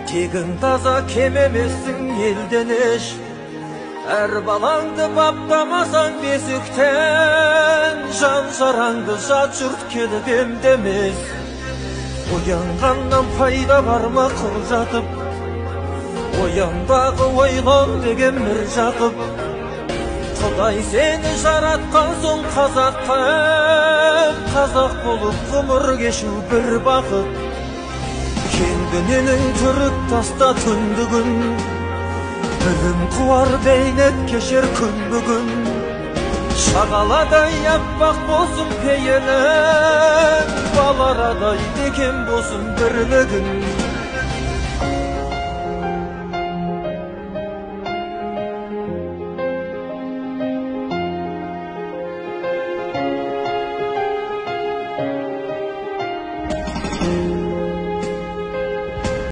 Тегің таза кем емессің елден еш. Әр балаңды баптамасаң бесіктен, жан жараңды жат жұрт келіп емдемес. Оянғаннан пайда бар ма қыл жатып, ояндағы ойлан деген мір жақып. Құдай сені жаратқан соң қазаққа, қазақ болып ғұмыр кешу бір бақыт. Кең дүниенің түріп таста түндігін, білім қуар бейнет кешер күн бүгін. Шағаладай аппақ болсын пейілің, баларадай бекем болсын бірлігің.